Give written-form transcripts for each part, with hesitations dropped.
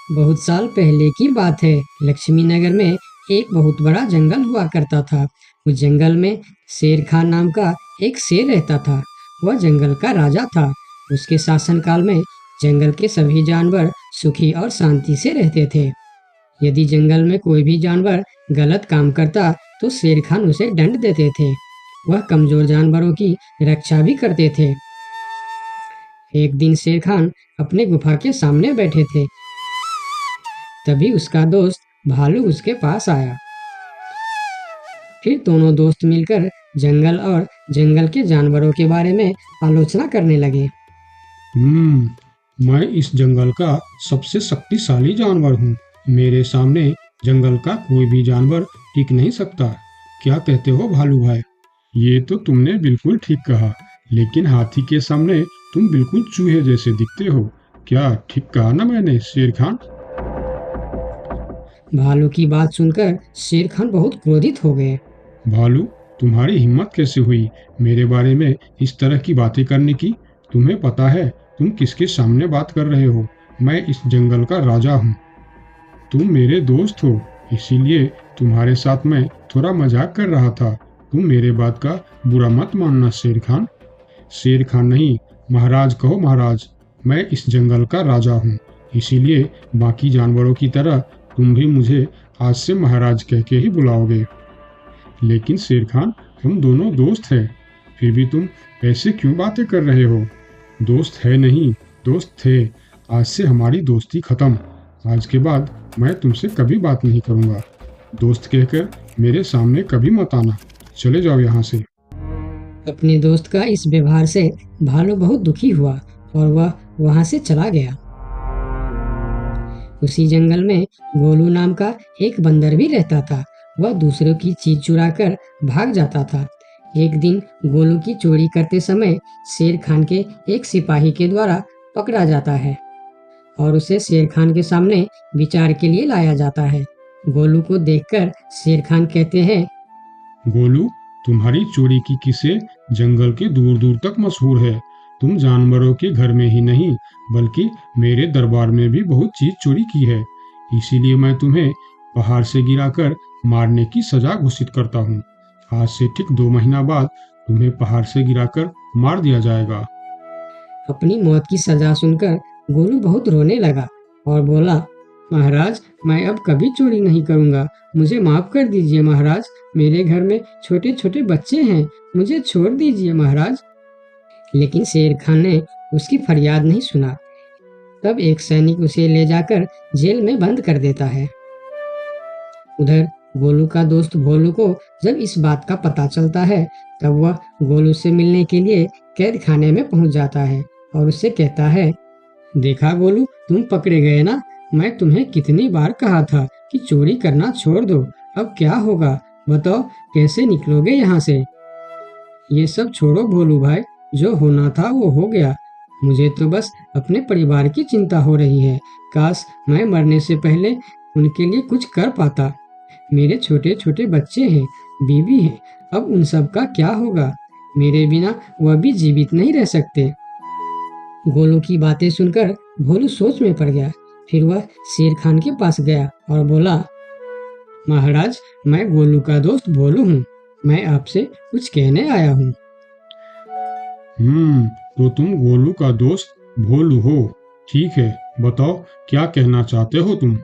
बहुत साल पहले की बात है। लक्ष्मी नगर में एक बहुत बड़ा जंगल हुआ करता था। उस जंगल में शेर खान नाम का एक शेर रहता था। वह जंगल का राजा था। उसके शासनकाल में जंगल के सभी जानवर सुखी और शांति से रहते थे। यदि जंगल में कोई भी जानवर गलत काम करता तो शेर खान उसे दंड देते थे। वह कमजोर जानवरों की रक्षा भी करते थे। एक दिन शेर खान अपने गुफा के सामने बैठे थे। तभी उसका दोस्त भालू उसके पास आया। फिर दोनों दोस्त मिलकर जंगल और जंगल के जानवरों के बारे में आलोचना करने लगे। मैं इस जंगल का सबसे शक्तिशाली जानवर हूँ। मेरे सामने जंगल का कोई भी जानवर टिक नहीं सकता। क्या कहते हो भालू भाई? ये तो तुमने बिल्कुल ठीक कहा, लेकिन हाथी के सामने तुम बिल्कुल चूहे जैसे दिखते हो। क्या ठीक कहा ना मैंने शेर खान? भालू की बात सुनकर शेर खान बहुत क्रोधित हो गए। भालू, तुम्हारी हिम्मत कैसे हुई मेरे बारे में इस तरह की बातें करने की? तुम्हें पता है तुम किसके सामने बात कर रहे हो? मैं इस जंगल का राजा हूँ। तुम मेरे दोस्त हो, इसीलिए तुम्हारे साथ मैं थोड़ा मजाक कर रहा था। तुम मेरे बात का बुरा मत मानना शेर खान। शेर खान नहीं, महाराज कहो महाराज। मैं इस जंगल का राजा हूँ, इसीलिए बाकी जानवरों की तरह तुम भी मुझे आज से महाराज कह के ही बुलाओगे। लेकिन शेर खान, हम दोनों दोस्त हैं, फिर भी तुम ऐसे क्यों बातें कर रहे हो? दोस्त है नहीं, दोस्त थे। आज से हमारी दोस्ती खत्म। आज के बाद मैं तुमसे कभी बात नहीं करूँगा। दोस्त कहकर मेरे सामने कभी मत आना। चले जाओ यहाँ से। अपने दोस्त का इस व्यवहार से भालू बहुत दुखी हुआ और वह वहां से चला गया। उसी जंगल में गोलू नाम का एक बंदर भी रहता था। वह दूसरों की चीज चुरा कर भाग जाता था। एक दिन गोलू की चोरी करते समय शेर खान के एक सिपाही के द्वारा पकड़ा जाता है और उसे शेर खान के सामने विचार के लिए लाया जाता है। गोलू को देखकर शेर खान कहते हैं, गोलू, तुम्हारी चोरी की किस्से जंगल के दूर दूर तक मशहूर है। तुम जानवरों के घर में ही नहीं, बल्कि मेरे दरबार में भी बहुत चीज चोरी की है। इसीलिए मैं तुम्हें पहाड़ से गिराकर मारने की सजा घोषित करता हूँ। आज से ठीक 2 महीना बाद तुम्हें पहाड़ से गिराकर मार दिया जाएगा। अपनी मौत की सजा सुनकर गोलू बहुत रोने लगा और बोला, महाराज, मैं अब कभी चोरी नहीं करूंगा। मुझे माफ कर दीजिए महाराज। मेरे घर में छोटे छोटे बच्चे हैं। मुझे छोड़ दीजिए महाराज। लेकिन शेर खान ने उसकी फरियाद नहीं सुना। तब एक सैनिक उसे ले जाकर जेल में बंद कर देता है। उधर गोलू का दोस्त भोलू को जब इस बात का पता चलता है, तब वह गोलू से मिलने के लिए कैद खाने में पहुंच जाता है और उससे कहता है, देखा गोलू, तुम पकड़े गए ना। मैं तुम्हें कितनी बार कहा था कि चोरी करना छोड़ दो। अब क्या होगा बताओ, कैसे निकलोगे यहाँ से? ये सब छोड़ो भोलू भाई, जो होना था वो हो गया। मुझे तो बस अपने परिवार की चिंता हो रही है। काश मैं मरने से पहले उनके लिए कुछ कर पाता। मेरे छोटे छोटे बच्चे हैं, बीवी है। अब उन सब का क्या होगा? मेरे बिना वह भी जीवित नहीं रह सकते। गोलू की बातें सुनकर भोलू सोच में पड़ गया। फिर वह शेर खान के पास गया और बोला, महाराज, मैं गोलू का दोस्त भोलू हूँ। मैं आपसे कुछ कहने आया हूँ। तो तुम गोलू का दोस्त भोलू हो? ठीक है, बताओ क्या कहना चाहते हो तुम?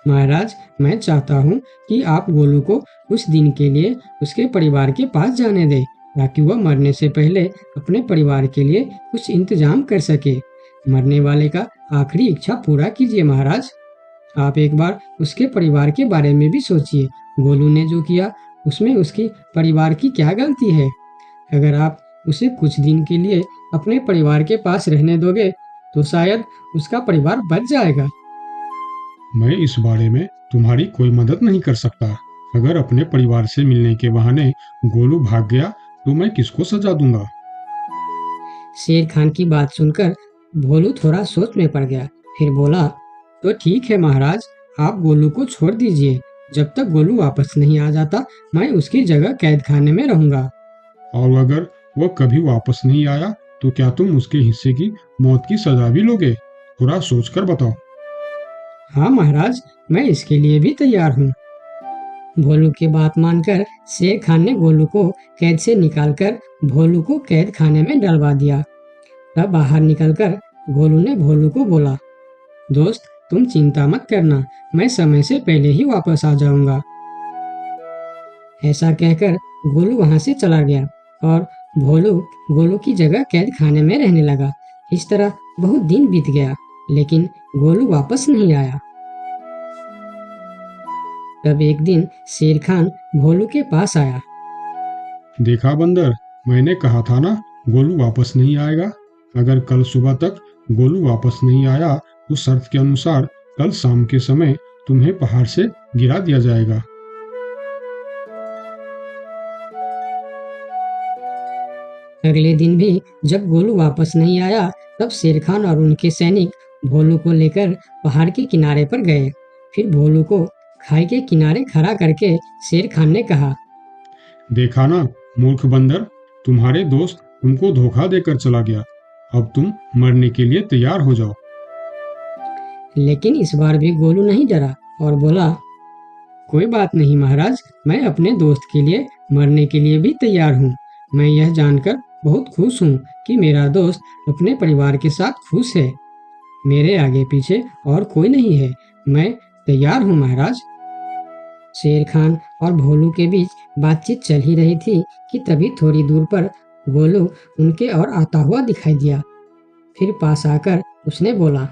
महाराज, मैं चाहता हूँ कि आप गोलू को कुछ दिन के लिए उसके परिवार के पास जाने दें, ताकि वह मरने से पहले अपने परिवार के लिए कुछ इंतजाम कर सके। मरने वाले का आखिरी इच्छा पूरा कीजिए महाराज। आप एक बार उसके परिवार के बारे में भी सोचिए। गोलू ने जो किया उसमें उसकी परिवार की क्या गलती है? अगर आप उसे कुछ दिन के लिए अपने परिवार के पास रहने दोगे तो शायद उसका परिवार बच जाएगा। मैं इस बारे में तुम्हारी कोई मदद नहीं कर सकता। अगर अपने परिवार से मिलने के बहाने गोलू भाग गया तो मैं किसको सजा दूंगा? शेर खान की बात सुनकर भोलू थोड़ा सोच में पड़ गया। फिर बोला, तो ठीक है महाराज, आप गोलू को छोड़ दीजिए। जब तक गोलू वापस नहीं आ जाता, मैं उसकी जगह कैद खाने में रहूंगा। और अगर वह कभी वापस नहीं आया तो क्या तुम उसके हिस्से की मौत की सजा भी लोगे? थोड़ा सोचकर बताओ। हाँ महाराज, मैं इसके लिए भी तैयार हूँ। भोलू की बात मानकर शेर खान ने गोलू को कैद से निकालकर भोलू को कैद खाने में डलवा दिया। तब बाहर निकलकर गोलू ने भोलू को बोला, दोस्त तुम चिंता मत करना, मैं समय से पहले ही वापस आ जाऊंगा। ऐसा कहकर गोलू वहां से चला गया और भोलू गोलू की जगह कैद खाने में रहने लगा। इस तरह बहुत दिन बीत गया, लेकिन गोलू वापस नहीं आया। तब एक दिन शेर खान भोलू के पास आया। देखा बंदर, मैंने कहा था ना गोलू वापस नहीं आएगा। अगर कल सुबह तक गोलू वापस नहीं आया तो शर्त के अनुसार कल शाम के समय तुम्हें पहाड़ से गिरा दिया जाएगा। अगले दिन भी जब गोलू वापस नहीं आया, तब शेर खान और उनके सैनिक भोलू को लेकर पहाड़ के किनारे पर गए। फिर भोलू को खाई के किनारे खड़ा करके शेर खान ने कहा, देखा ना मूर्ख बंदर, तुम्हारे दोस्त तुमको धोखा देकर चला गया। अब तुम मरने के लिए तैयार हो जाओ। लेकिन इस बार भी गोलू नहीं डरा और बोला, कोई बात नहीं महाराज, मैं अपने दोस्त के लिए मरने के लिए भी तैयार हूँ। मैं यह जानकर बहुत खुश हूँ कि मेरा दोस्त अपने परिवार के साथ खुश है। मेरे आगे पीछे और कोई नहीं है, मैं तैयार हूँ महाराज। शेर खान और भोलू के बीच बातचीत चल ही रही थी कि तभी थोड़ी दूर पर गोलू उनके और आता हुआ दिखाई दिया। फिर पास आकर उसने बोला,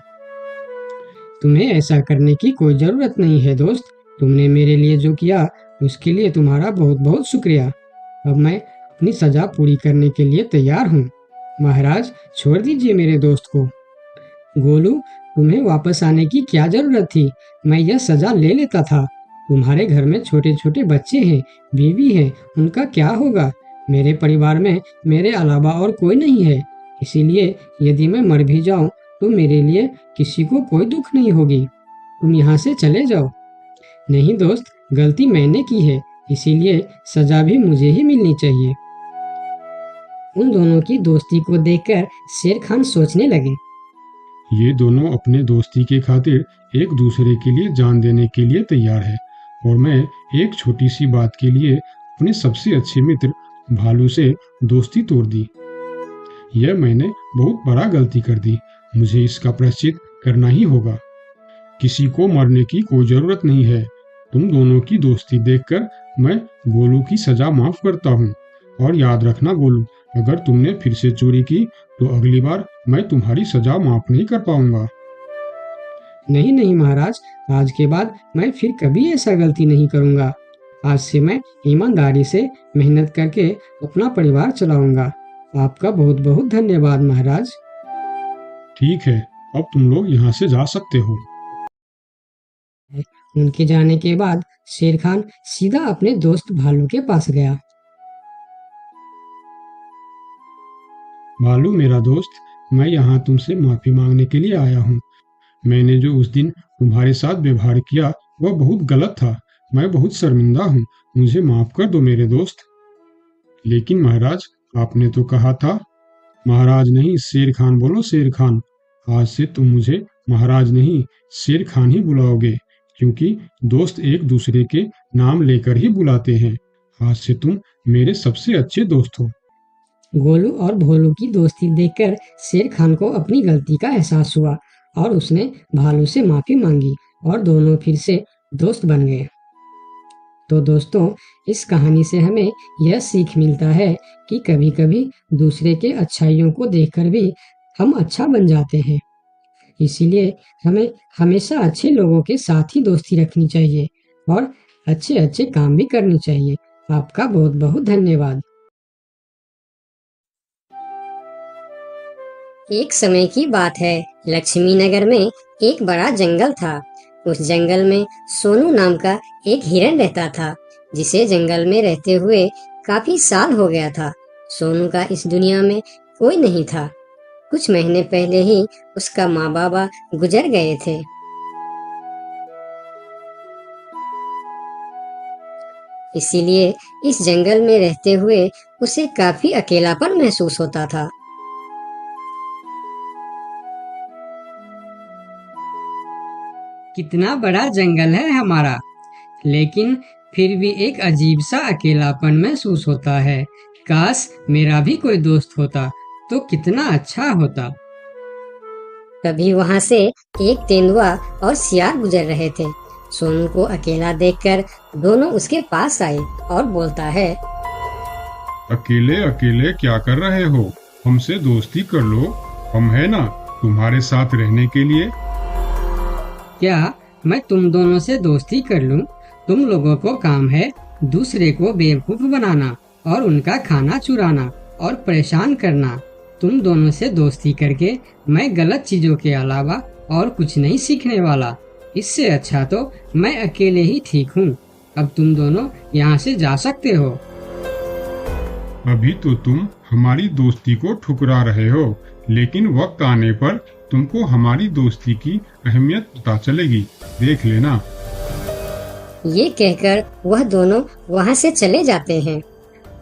तुम्हें ऐसा करने की कोई जरूरत नहीं है दोस्त। तुमने मेरे लिए जो किया उसके लिए तुम्हारा बहुत बहुत शुक्रिया। अब मैं अपनी सजा पूरी करने के लिए तैयार हूँ। महाराज छोड़ दीजिए मेरे दोस्त को। गोलू, तुम्हें वापस आने की क्या जरूरत थी? मैं यह सजा ले लेता था। तुम्हारे घर में छोटे छोटे बच्चे हैं, बीवी है, उनका क्या होगा? मेरे परिवार में मेरे अलावा और कोई नहीं है, इसीलिए यदि मैं मर भी जाऊं तो मेरे लिए किसी को कोई दुख नहीं होगी। तुम यहाँ से चले जाओ। नहीं दोस्त, गलती मैंने की है, इसीलिए सजा भी मुझे ही मिलनी चाहिए। उन दोनों की दोस्ती को देखकर शेर खान सोचने लगे, ये दोनों अपने दोस्ती के खातिर एक दूसरे के लिए जान देने के लिए तैयार है, और मैं एक छोटी सी बात के लिए अपने सबसे अच्छे मित्र भालू से दोस्ती तोड़ दी। यह मैंने बहुत बड़ा गलती कर दी। मुझे इसका प्रायश्चित करना ही होगा। किसी को मरने की कोई जरूरत नहीं है। तुम दोनों की दोस्ती देखकर मैं गोलू की सजा माफ करता हूँ। और याद रखना गोलू, अगर तुमने फिर से चोरी की तो अगली बार मैं तुम्हारी सजा माफ नहीं कर पाऊंगा। नहीं नहीं महाराज, आज के बाद मैं फिर कभी ऐसा गलती नहीं करूंगा। आज से मैं ईमानदारी से मेहनत करके अपना परिवार चलाऊंगा। आपका बहुत बहुत धन्यवाद महाराज। ठीक है, अब तुम लोग यहाँ से जा सकते हो। उनके जाने के बाद शेर खान सीधा अपने दोस्त भालू के पास गया। भालू मेरा दोस्त, मैं यहाँ तुमसे माफी मांगने के लिए आया हूँ। मैंने जो उस दिन तुम्हारे साथ व्यवहार किया वह बहुत गलत था। मैं बहुत शर्मिंदा हूँ। मुझे माफ कर दो मेरे दोस्त। लेकिन महाराज, आपने तो कहा था। महाराज नहीं, शेर खान बोलो, शेर खान। आज से तुम मुझे महाराज नहीं, शेर खान ही बुलाओगे, क्योंकि दोस्त एक दूसरे के नाम लेकर ही बुलाते हैं। आज से तुम मेरे सबसे अच्छे दोस्त हो। गोलू और भोलू की दोस्ती देखकर शेर खान को अपनी गलती का एहसास हुआ और उसने भालू से माफी मांगी और दोनों फिर से दोस्त बन गए। तो दोस्तों, इस कहानी से हमें यह सीख मिलता है कि कभी-कभी दूसरे के अच्छाइयों को देखकर भी हम अच्छा बन जाते हैं। इसीलिए हमें हमेशा अच्छे लोगों के साथ ही दोस्ती रखनी चाहिए और अच्छे-अच्छे काम भी करनी चाहिए। आपका बहुत-बहुत धन्यवाद। एक समय की बात है, लक्ष्मी नगर में एक बड़ा जंगल था। उस जंगल में सोनू नाम का एक हिरन रहता था, जिसे जंगल में रहते हुए काफी साल हो गया था। सोनू का इस दुनिया में कोई नहीं था। कुछ महीने पहले ही उसका माँ बाबा गुजर गए थे। इसीलिए इस जंगल में रहते हुए उसे काफी अकेलापन महसूस होता था। कितना बड़ा जंगल है हमारा, लेकिन फिर भी एक अजीब सा अकेलापन महसूस होता है। काश मेरा भी कोई दोस्त होता तो कितना अच्छा होता। तभी वहां से एक तेंदुआ और सियार गुजर रहे थे। सोनू को अकेला देखकर दोनों उसके पास आए और बोलता है, अकेले अकेले क्या कर रहे हो? हमसे दोस्ती कर लो, हम है ना तुम्हारे साथ रहने के लिए। क्या मैं तुम दोनों से दोस्ती कर लूं? तुम लोगों को काम है दूसरे को बेवकूफ बनाना और उनका खाना चुराना और परेशान करना। तुम दोनों से दोस्ती करके मैं गलत चीजों के अलावा और कुछ नहीं सीखने वाला। इससे अच्छा तो मैं अकेले ही ठीक हूँ। अब तुम दोनों यहाँ से जा सकते हो। अभी तो तुम हमारी दोस्ती को ठुकरा रहे हो, लेकिन वक्त आने पर तुमको हमारी दोस्ती की अहमियत पता चलेगी, देख लेना। ये कहकर वह दोनों वहां से चले जाते हैं।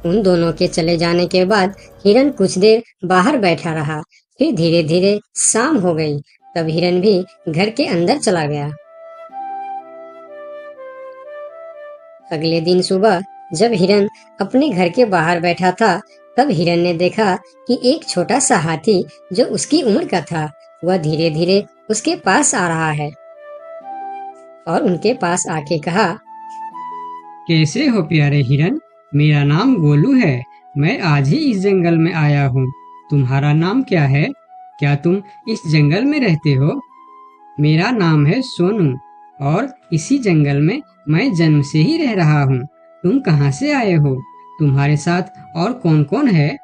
उन दोनों के चले जाने के बाद हिरन कुछ देर बाहर बैठा रहा। फिर धीरे धीरे शाम हो गई। तब हिरन भी घर के अंदर चला गया। अगले दिन सुबह जब हिरन अपने घर के बाहर बैठा था, तब हिरन ने देखा कि एक छोटा सा हाथी जो उसकी उम्र का था, वह धीरे धीरे उसके पास आ रहा है और उनके पास आके कहा, कैसे हो प्यारे हिरन? मेरा नाम गोलू है। मैं आज ही इस जंगल में आया हूँ। तुम्हारा नाम क्या है? क्या तुम इस जंगल में रहते हो? मेरा नाम है सोनू और इसी जंगल में मैं जन्म से ही रह रहा हूँ। तुम कहाँ से आए हो? तुम्हारे साथ और कौन कौन है?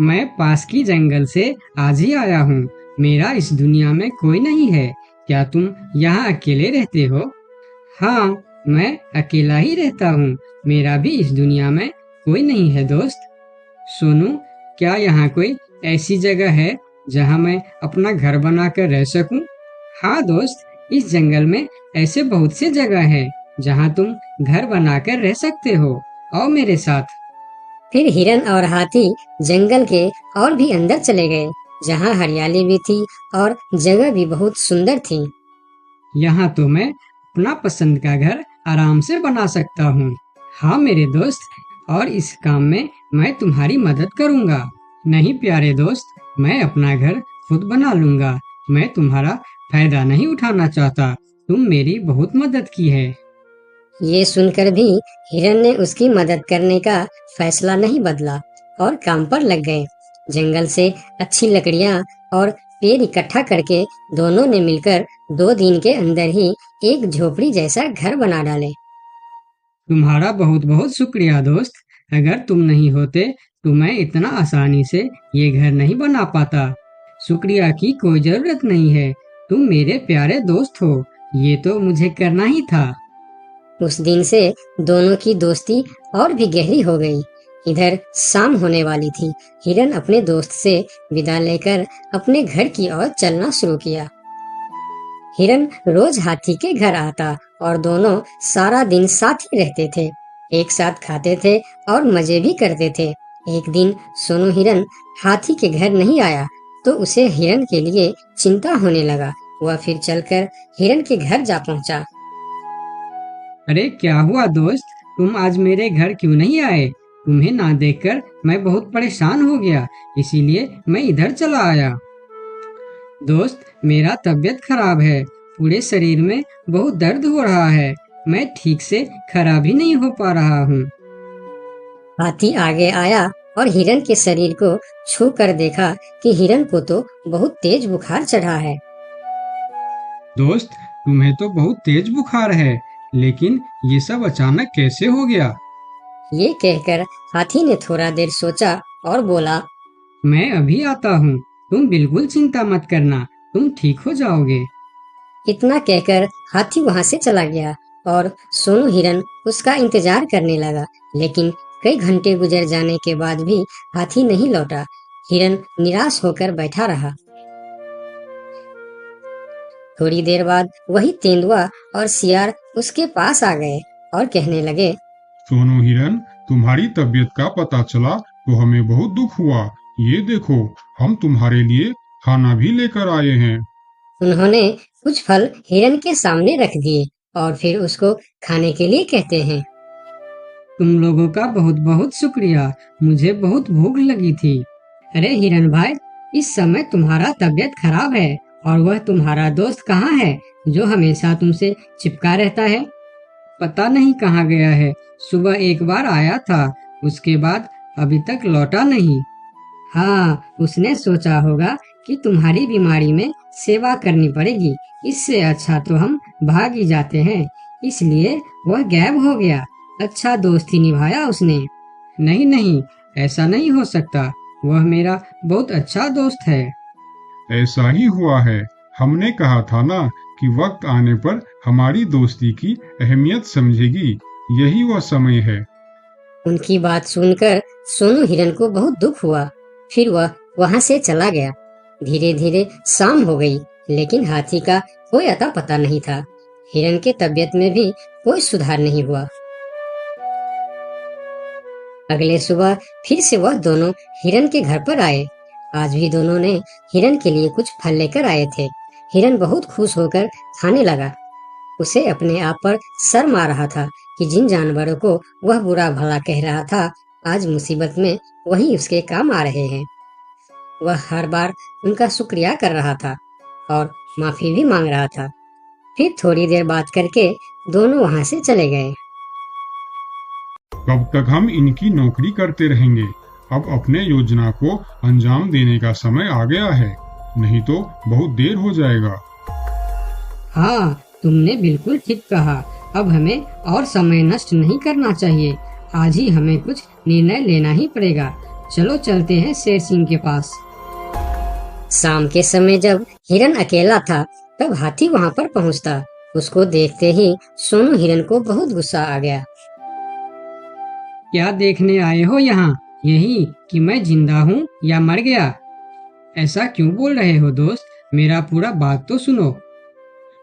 मैं पास की जंगल से आज ही आया हूँ। मेरा इस दुनिया में कोई नहीं है। क्या तुम यहाँ अकेले रहते हो? हाँ, मैं अकेला ही रहता हूँ। मेरा भी इस दुनिया में कोई नहीं है दोस्त। सोनू, क्या यहाँ कोई ऐसी जगह है जहाँ मैं अपना घर बनाकर रह सकूं? हाँ दोस्त, इस जंगल में ऐसे बहुत से जगह है जहाँ तुम घर बनाकर रह सकते हो। आओ मेरे साथ। फिर हिरन और हाथी जंगल के और भी अंदर चले गए, जहाँ हरियाली भी थी और जगह भी बहुत सुंदर थी। यहाँ तो मैं अपना पसंद का घर आराम से बना सकता हूँ। हाँ मेरे दोस्त, और इस काम में मैं तुम्हारी मदद करूँगा। नहीं प्यारे दोस्त, मैं अपना घर खुद बना लूँगा। मैं तुम्हारा फायदा नहीं उठाना चाहता। तुम मेरी बहुत मदद की है। ये सुनकर भी हिरन ने उसकी मदद करने का फैसला नहीं बदला और काम पर लग गए। जंगल से अच्छी लकड़ियाँ और पेड़ इकट्ठा करके दोनों ने मिलकर 2 दिन के अंदर ही एक झोपड़ी जैसा घर बना डाले। तुम्हारा बहुत बहुत शुक्रिया दोस्त। अगर तुम नहीं होते तो मैं इतना आसानी से ये घर नहीं बना पाता। शुक्रिया की कोई जरूरत नहीं है। तुम मेरे प्यारे दोस्त हो। ये तो मुझे करना ही था। उस दिन से दोनों की दोस्ती और भी गहरी हो गई। इधर शाम होने वाली थी। हिरन अपने दोस्त से विदा लेकर अपने घर की ओर चलना शुरू किया। हिरन रोज हाथी के घर आता और दोनों सारा दिन साथ ही रहते थे। एक साथ खाते थे और मजे भी करते थे। एक दिन सोनू हिरन हाथी के घर नहीं आया तो उसे हिरन के लिए चिंता होने लगा। वह फिर चलकर हिरन के घर जा पहुंचा। अरे क्या हुआ दोस्त, तुम आज मेरे घर क्यों नहीं आए? तुम्हें ना देखकर मैं बहुत परेशान हो गया, इसीलिए मैं इधर चला आया। दोस्त, मेरा तबीयत खराब है। पूरे शरीर में बहुत दर्द हो रहा है। मैं ठीक से खड़ा भी नहीं हो पा रहा हूँ। हाथी आगे आया और हिरन के शरीर को छू कर देखा कि हिरन को तो बहुत तेज बुखार चढ़ा है। दोस्त, तुम्हें तो बहुत तेज बुखार है, लेकिन ये सब अचानक कैसे हो गया? ये कहकर हाथी ने थोड़ा देर सोचा और बोला, मैं अभी आता हूँ। तुम बिल्कुल चिंता मत करना, तुम ठीक हो जाओगे। इतना कहकर हाथी वहां से चला गया और सोनू हिरन उसका इंतजार करने लगा। लेकिन कई घंटे गुजर जाने के बाद भी हाथी नहीं लौटा। हिरन निराश होकर बैठा रहा। थोड़ी देर बाद वही तेंदुआ और सियार उसके पास आ गए और कहने लगे, सोनू हिरन, तुम्हारी तबीयत का पता चला तो हमें बहुत दुख हुआ। ये देखो, हम तुम्हारे लिए खाना भी लेकर आए हैं। उन्होंने कुछ फल हिरन के सामने रख दिए और फिर उसको खाने के लिए कहते हैं। तुम लोगों का बहुत बहुत शुक्रिया, मुझे बहुत भूख लगी थी। अरे हिरन भाई, इस समय तुम्हारा तबीयत खराब है और वह तुम्हारा दोस्त कहाँ है जो हमेशा तुमसे चिपका रहता है? पता नहीं कहाँ गया है। सुबह एक बार आया था, उसके बाद अभी तक लौटा नहीं। हाँ, उसने सोचा होगा कि तुम्हारी बीमारी में सेवा करनी पड़ेगी, इससे अच्छा तो हम भाग ही जाते हैं, इसलिए वह गायब हो गया। अच्छा दोस्ती निभाया उसने। नहीं नहीं, ऐसा नहीं हो सकता, वह मेरा बहुत अच्छा दोस्त है। ऐसा ही हुआ है। हमने कहा था ना कि वक्त आने पर हमारी दोस्ती की अहमियत समझेगी। यही वह समय है। उनकी बात सुनकर सोनू हिरन को बहुत दुख हुआ। फिर वह वहां से चला गया। धीरे धीरे शाम हो गई, लेकिन हाथी का कोई अता पता नहीं था। हिरन के तबीयत में भी कोई सुधार नहीं हुआ। अगले सुबह फिर से वह दोनों हिरन के घर पर आए। आज भी दोनों ने हिरन के लिए कुछ फल लेकर आए थे। हिरन बहुत खुश होकर खाने लगा। उसे अपने आप पर शर्म आ रहा था कि जिन जानवरों को वह बुरा भला कह रहा था, आज मुसीबत में वही उसके काम आ रहे हैं। वह हर बार उनका शुक्रिया कर रहा था और माफी भी मांग रहा था। फिर थोड़ी देर बात करके दोनों वहां से चले गए। कब तक हम इनकी नौकरी करते रहेंगे? अब अपने योजना को अंजाम देने का समय आ गया है, नहीं तो बहुत देर हो जाएगा। हाँ, तुमने बिल्कुल ठीक कहा। अब हमें और समय नष्ट नहीं करना चाहिए। आज ही हमें कुछ निर्णय लेना ही पड़ेगा। चलो चलते हैं शेर सिंह के पास। शाम के समय जब हिरन अकेला था, तब हाथी वहां पर पहुंचता। उसको देखते ही सोनू हिरन को बहुत गुस्सा आ गया। क्या देखने आए हो यहाँ? यही कि मैं जिंदा हूँ या मर गया? ऐसा क्यों बोल रहे हो दोस्त? मेरा पूरा बात तो सुनो।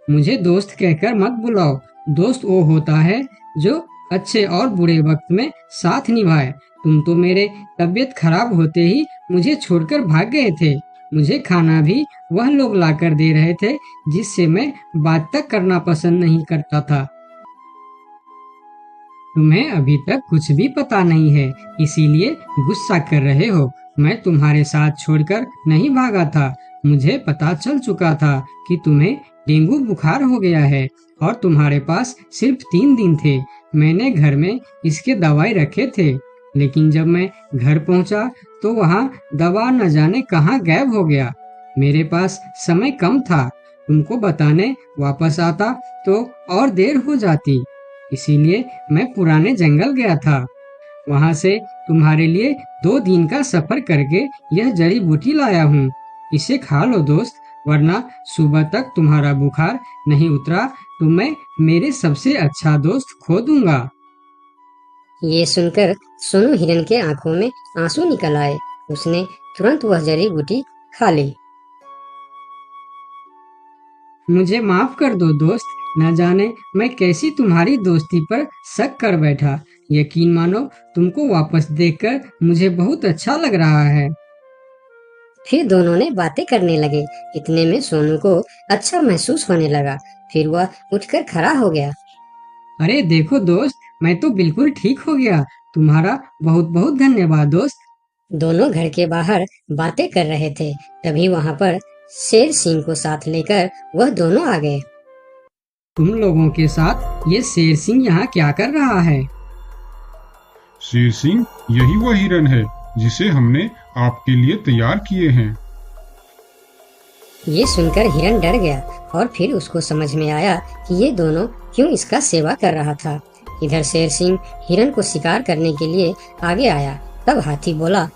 मुझे दोस्त कहकर मत बुलाओ। दोस्त वो होता है जो अच्छे और बुरे वक्त में साथ निभाए। तुम तो मेरे तबीयत खराब होते ही मुझे छोड़कर भाग गए थे। मुझे खाना भी वह लोग लाकर दे रहे थे जिससे मैं बात तक करना पसंद नहीं करता था। तुम्हें अभी तक कुछ भी पता नहीं है, इसीलिए गुस्सा कर रहे हो। मैं तुम्हारे साथ छोड़कर नहीं भागा था। मुझे पता चल चुका था कि तुम्हें डेंगू बुखार हो गया है और तुम्हारे पास सिर्फ 3 दिन थे। मैंने घर में इसके दवाई रखे थे, लेकिन जब मैं घर पहुंचा तो वहाँ दवा न जाने कहाँ गायब हो गया। मेरे पास समय कम था। तुमको बताने वापस आता तो और देर हो जाती, इसीलिए मैं पुराने जंगल गया था। वहाँ से तुम्हारे लिए 2 दिन का सफर करके यह जड़ी बूटी लाया हूँ। इसे खा लो दोस्त, वरना सुबह तक तुम्हारा बुखार नहीं उतरा तो मैं मेरे सबसे अच्छा दोस्त खो दूंगा। ये सुनकर सोनू हिरन के आंखों में आंसू निकल आए। उसने तुरंत वह जड़ी बूटी खा ली। मुझे माफ कर दो दोस्त, न जाने मैं कैसी तुम्हारी दोस्ती पर शक कर बैठा। यकीन मानो, तुमको वापस देखकर मुझे बहुत अच्छा लग रहा है। फिर दोनों ने बातें करने लगे। इतने में सोनू को अच्छा महसूस होने लगा। फिर वह उठकर खड़ा हो गया। अरे देखो दोस्त, मैं तो बिल्कुल ठीक हो गया। तुम्हारा बहुत बहुत धन्यवाद दोस्त। दोनों घर के बाहर बातें कर रहे थे, तभी वहां पर शेर सिंह को साथ लेकर वह दोनों आ गए। तुम लोगों के साथ ये शेर सिंह यहाँ क्या कर रहा है? शेर सिंह, यही वह हिरन है जिसे हमने आपके लिए तैयार किए हैं। ये सुनकर हिरन डर गया और फिर उसको समझ में आया कि ये दोनों क्यों इसका सेवा कर रहा था। इधर शेर सिंह हिरन को शिकार करने के लिए आगे आया। तब हाथी बोला,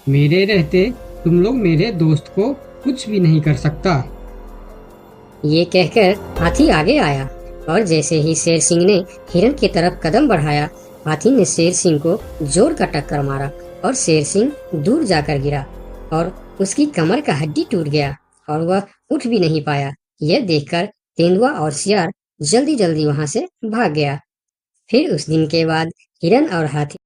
मेरे रहते तुम लोग मेरे दोस्त को कुछ भी नहीं कर सकता। ये कहकर हाथी आगे आया और जैसे ही शेर सिंह ने हिरन की तरफ कदम बढ़ाया, हाथी ने शेर सिंह को जोर का टक्कर मारा और शेर सिंह दूर जाकर गिरा और उसकी कमर का हड्डी टूट गया और वह उठ भी नहीं पाया। यह देखकर तेंदुआ और सियार जल्दी जल्दी वहां से भाग गया। फिर उस दिन के बाद हिरन और हाथी